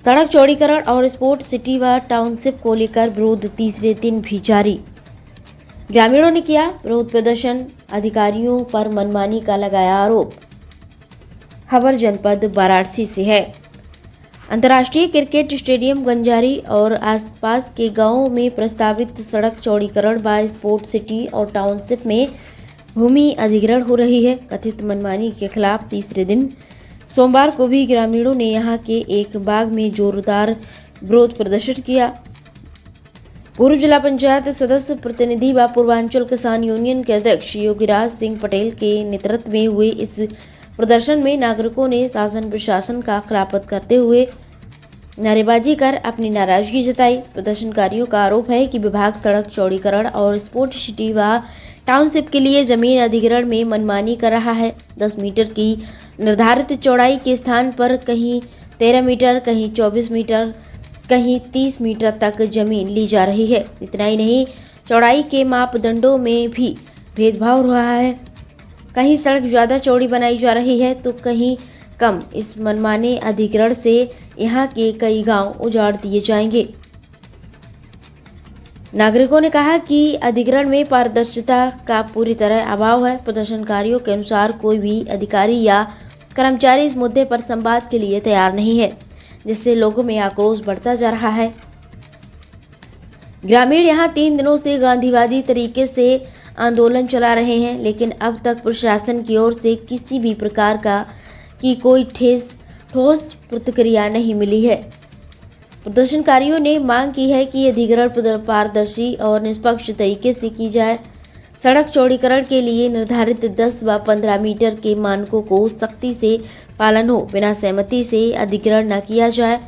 सड़क चौड़ीकरण और स्पोर्ट सिटी व टाउनशिप को लेकर विरोध तीसरे दिन भी जारी। ग्रामीणों ने किया विरोध प्रदर्शन, अधिकारियों पर मनमानी का लगाया आरोप। खबर जनपद वाराणसी से है। अंतर्राष्ट्रीय क्रिकेट स्टेडियम गंजारी और आसपास के गांवों में प्रस्तावित सड़क चौड़ीकरण व स्पोर्ट सिटी और टाउनशिप में भूमि अधिग्रहण हो रही है। कथित मनमानी के खिलाफ तीसरे दिन सोमवार को भी ग्रामीणों ने यहां के एक बाग में जोरदार विरोध प्रदर्शन किया। पूर्व जिला पंचायत सदस्य प्रतिनिधि व पूर्वांचल किसान यूनियन के अध्यक्ष योगीराज सिंह पटेल के नेतृत्व में हुए इस प्रदर्शन में नागरिकों ने शासन प्रशासन का खिलाफत करते हुए नारेबाजी कर अपनी नाराजगी जताई। प्रदर्शनकारियों का आरोप है कि विभाग सड़क चौड़ीकरण और स्पोर्ट सिटी व टाउनशिप के लिए जमीन अधिग्रहण में मनमानी कर रहा है। 10 मीटर की निर्धारित चौड़ाई के स्थान पर कहीं 13 मीटर, कहीं 24 मीटर, कहीं 30 मीटर तक जमीन ली जा रही है। इतना ही नहीं, चौड़ाई के मापदंडों में भी भेदभाव हो रहा है। कहीं सड़क ज़्यादा चौड़ी बनाई जा रही है तो कहीं कम। इस मनमाने अधिग्रहण से यहाँ के कई गांव उजाड़ दिए जाएंगे। नागरिकों ने कहा कि अधिग्रहण में पारदर्शिता का पूरी तरह अभाव है। प्रदर्शनकारियों के अनुसार कोई भी अधिकारी या कर्मचारी इस मुद्दे पर संवाद के लिए तैयार नहीं है, जिससे लोगों में आक्रोश बढ़ता जा रहा है। ग्रामीण यहां 3 दिनों से गांधीवादी तरीके से आंदोलन चला रहे हैं, लेकिन अब तक प्रशासन की ओर से किसी भी प्रकार की कोई ठोस प्रतिक्रिया नहीं मिली है। प्रदर्शनकारियों ने मांग की है कि अधिग्रहण पारदर्शी और निष्पक्ष तरीके से की जाए। सड़क चौड़ीकरण के लिए निर्धारित 10 व 15 मीटर के मानकों को सख्ती से पालन हो, बिना सहमति से अधिग्रहण न किया जाए।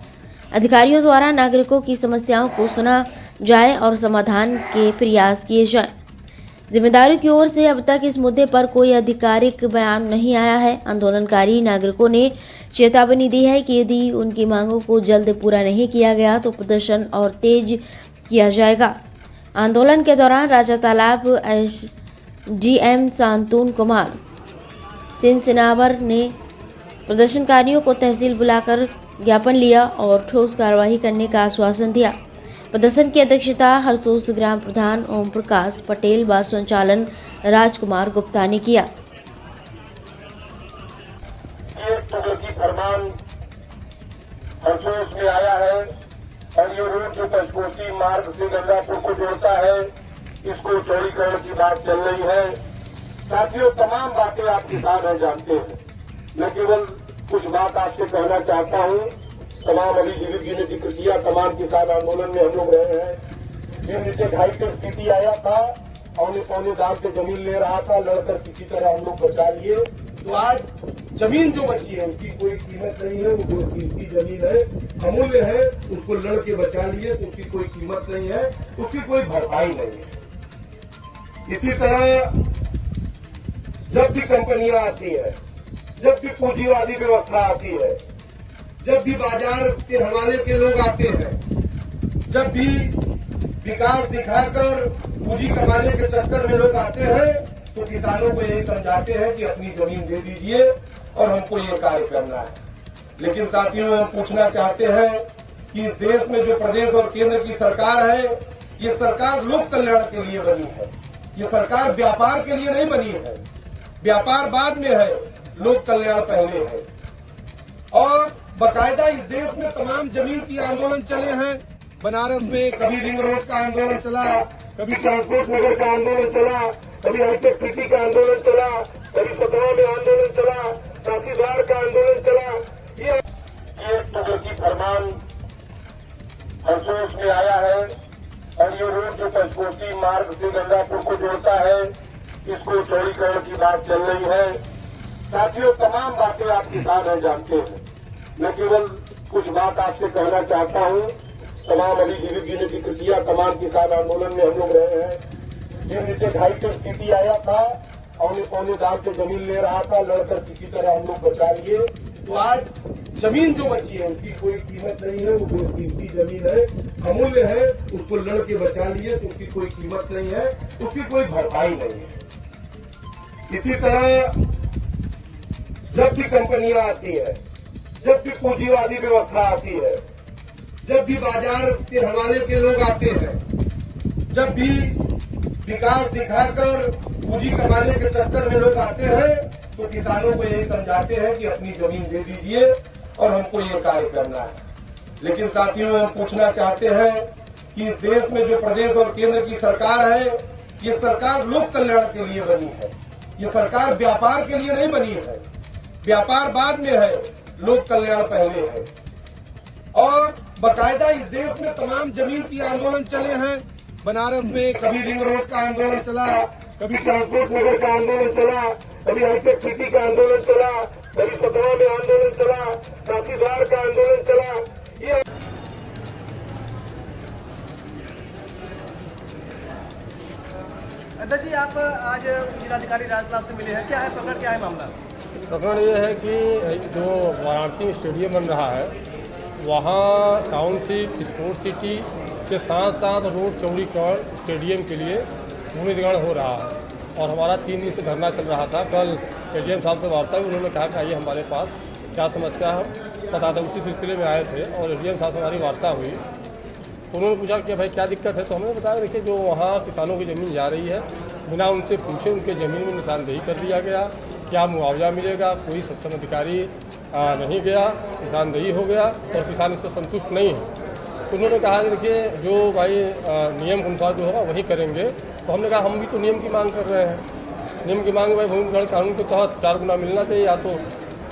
अधिकारियों द्वारा नागरिकों की समस्याओं को सुना जाए और समाधान के प्रयास किए जाए। जिम्मेदारों की ओर से अब तक इस मुद्दे पर कोई आधिकारिक बयान नहीं आया है। आंदोलनकारी नागरिकों ने चेतावनी दी है कि यदि उनकी मांगों को जल्द पूरा नहीं किया गया तो प्रदर्शन और तेज किया जाएगा। आंदोलन के दौरान राजा तालाब एसडीएम शांतनु कुमार सिंह ने प्रदर्शनकारियों को तहसील बुलाकर ज्ञापन लिया और ठोस कार्रवाई करने का आश्वासन दिया। प्रदर्शन की अध्यक्षता हरसोस ग्राम प्रधान ओम प्रकाश पटेल व संचालन राजकुमार गुप्ता ने किया। फरमान हरसोस में आया है और ये रोड जो पंचकोशी मार्ग से गंगापुर को जोड़ता है, इसको चौड़ीकरण की बात चल रही है। साथियों, तमाम बातें आप किसान हैं, जानते हैं। मैं केवल कुछ बात आपसे कहना चाहता हूं। तमाम अभी जीवित जी ने जिक्र किया, तमाम किसान आंदोलन में हम लोग रहे हैं। यूनिटेड हाईटेक सिटी आया था, पौने दाम पे जमीन ले रहा था, लड़कर किसी तरह हम लोग बचा लिए। तो आज जमीन जो बची है उसकी कोई कीमत नहीं है, वो बहुत कीमती जमीन है, अमूल्य है, उसको लड़के बचा लिए तो उसकी कोई कीमत नहीं है, उसकी कोई भरपाई नहीं है। इसी तरह जब भी कंपनियां आती है, जब भी पूंजीवादी व्यवस्था आती है, जब भी बाजार के हवाले के लोग आते हैं, जब भी विकास दिखाकर पूंजी कमाने के चक्कर में लोग आते हैं, तो किसानों को यही समझाते हैं कि अपनी जमीन दे दीजिए और हमको ये कार्य करना है। लेकिन साथियों, हम पूछना चाहते हैं कि इस देश में जो प्रदेश और केंद्र की सरकार है, ये सरकार लोक कल्याण के लिए बनी है। ये सरकार व्यापार के लिए नहीं बनी है। व्यापार बाद में है, लोक कल्याण पहले है। और बाकायदा इस देश में तमाम जमीन की आंदोलन चले हैं। बनारस में कभी रिंग रोड का आंदोलन चला, कभी ट्रांसपोर्ट नगर का आंदोलन चला, कभी हाईटेक सिटी का आंदोलन चला, कभी सतना में आंदोलन चला, काशीद्वार का आंदोलन चला। ये प्रगति फरमान हरसोस में आया है और ये रोड जो पंचकोशी मार्ग से गंगापुर को जोड़ता है, इसको चौड़ीकरण की बात चल रही है। साथियों, तमाम बातें आप किसान हैं, जानते हैं। मैं केवल कुछ बात आपसे कहना चाहता हूं। तमाम अभी जीवित जी ने जिक्र किया, तमाम किसान आंदोलन में हम लोग रहे हैं। यूनिटेड हाईटेक सिटी आया था, पौने दाम पे जमीन ले रहा था, लड़कर किसी तरह हम लोग बचा लिए। तो आज जमीन जो बची है उसकी कोई कीमत नहीं है, वो बहुत कीमती जमीन है, अमूल्य है, उसको लड़के बचा लिए तो उसकी कोई कीमत नहीं है, उसकी कोई भरपाई नहीं है। इसी तरह जब भी कंपनियां आती है, जब भी पूंजीवादी व्यवस्था आती है, जब भी बाजार के हवाले के लोग आते हैं, जब भी विकास दिखाकर पूंजी कमाने के चक्कर में लोग आते हैं, तो किसानों को यही समझाते हैं कि अपनी जमीन दे दीजिए और हमको ये कार्य करना है। लेकिन साथियों, हम पूछना चाहते हैं कि इस देश में जो प्रदेश और केंद्र की सरकार है, ये सरकार लोक कल्याण के लिए बनी है। ये सरकार व्यापार के लिए नहीं बनी है। व्यापार बाद में है, लोक कल्याण पहले है। और बाकायदा इस देश में तमाम जमीन की आंदोलन चले हैं। बनारस में कभी रिंग रोड का आंदोलन चला, कभी ट्रांसपोर्ट नगर का आंदोलन चला, कभी हाईटेक सिटी का आंदोलन चला, कभी सतना में आंदोलन चला, काशीद्वार का आंदोलन चला। ये अध्यक्ष जी, आप आज जिलाधिकारी राजलाल से मिले हैं, क्या है प्रकरण, क्या है मामला? प्रकरण ये है कि जो वाराणसी स्टेडियम बन रहा है, वहाँ टाउनशिप स्पोर्ट्स सिटी के साथ साथ रोड चौड़ीकरण स्टेडियम के लिए भूमि अधिग्रहण हो रहा है। और हमारा 3 दिन से धरना चल रहा था। कल एडीएम साहब से वार्ता हुई, उन्होंने कहा कि आइए हमारे पास क्या समस्या है बता दें। उसी सिलसिले में आए थे और एडीएम साहब से हमारी वार्ता हुई। तो उन्होंने पूछा कि भाई क्या दिक्कत है, तो हमने बताया देखिए जो वहाँ किसानों की ज़मीन जा रही है, बिना उनसे पूछे उनके ज़मीन में निशानदेही कर दिया गया। क्या मुआवजा मिलेगा, कोई सक्षम अधिकारी नहीं गया, निशानदेही हो गया और किसान इससे संतुष्ट नहीं है। तो उन्होंने कहा कि देखिए जो भाई नियम के अनुसार जो होगा वही करेंगे। तो हमने कहा हम भी तो नियम की मांग कर रहे हैं। नियम की मांग भाई भूमि अधिग्रहण कानून के तहत 4 गुना मिलना चाहिए, या तो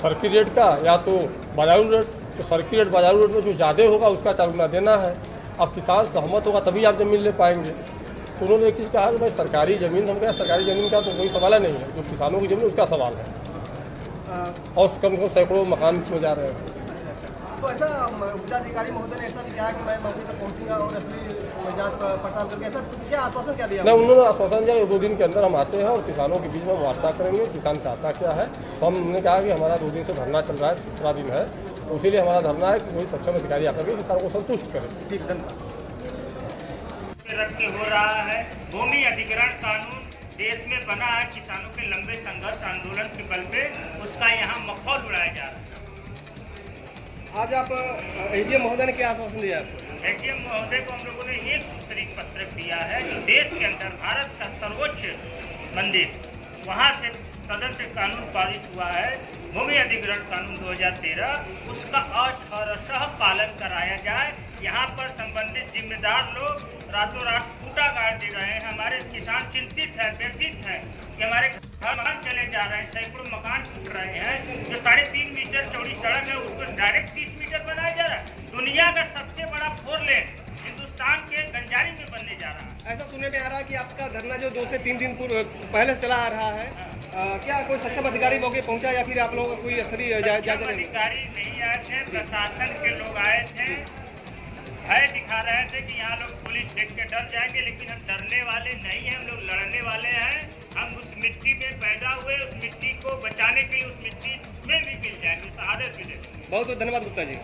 सर्किल रेट का या तो बाजारू रेट। तो सर्किल रेट बाजारू रेट में जो ज़्यादा होगा उसका 4 गुना देना है। अब किसान सहमत होगा तभी आप ज़मीन ले पाएंगे। तो उन्होंने एक चीज़ कहा कि भाई सरकारी ज़मीन, हम कहा सरकारी ज़मीन का तो कोई सवाल नहीं है, जो किसानों की ज़मीन उसका सवाल है। और कम से कम सैकड़ों मकान इसमें जा रहे हैं। तो ऐसा जिलाधिकारी महोदय ने ऐसा भी कहा कि मैं मौके पर पहुंचूंगा और असली जांच पड़ताल करके, ऐसा क्या आश्वासन क्या दिया? नहीं, उन्होंने आश्वासन दिया 2 दिन के अंदर हम आते हैं और किसानों के बीच में वार्ता करेंगे, किसान चाहता क्या है। तो हमने कहा कि हमारा 2 दिन से धरना चल रहा है, 3रा दिन है, तो इसीलिए हमारा धरना है कि कोई सक्षम अधिकारी आकर के किसानों को संतुष्ट करे। ठीक, धन्यवाद। रद्द हो रहा है। भूमि अधिग्रहण कानून देश में बना है, किसानों के लंबे संघर्ष आंदोलन के बल पे उसका यहाँ मखौल उड़ाया जा रहा है। आज आप एडीएम महोदय ने क्या आश्वासन दिया? एडीएम महोदय को हम लोगों ने एक सूत्री पत्रक दिया है जो देश के अंदर भारत का सर्वोच्च मंदिर, वहाँ से सदन से कानून पारित हुआ है, भूमि अधिग्रहण कानून 2013, उसका अक्षरशः पालन कराया जाए। यहाँ पर संबंधित जिम्मेदार लोग रातों रात कूटा गाड़ दे रहे हैं। हमारे किसान चिंतित है, व्यथित है कि हमारे घर मकान चले जा रहे हैं, सैकड़ों मकान टूट रहे हैं। जो 3.5 मीटर चौड़ी सड़क है उसको डायरेक्ट 30 मीटर बनाया जा रहा है। दुनिया का सबसे बड़ा 4 लेन हिंदुस्तान के गंजारी में बनने जा रहा है। ऐसा सुनने में आ रहा है कि आपका धरना जो 2 से 3 दिन पहले चला आ रहा है, क्या कोई सक्षम अधिकारी मौके पहुंचा या फिर आप लोगों का कोई स्तरीय सक्षम अधिकारी नहीं आए थे, प्रशासन के लोग आए थे, भय दिखा रहे थे कि यहाँ लोग पुलिस देख के डर जाएंगे, लेकिन हम डरने वाले नहीं हैं, हम लोग लड़ने वाले हैं। हम उस मिट्टी में पैदा हुए, उस मिट्टी को बचाने के लिए उस मिट्टी में भी मिल जाएंगे, शहादत भी देंगे। बहुत बहुत धन्यवाद गुप्ता जी।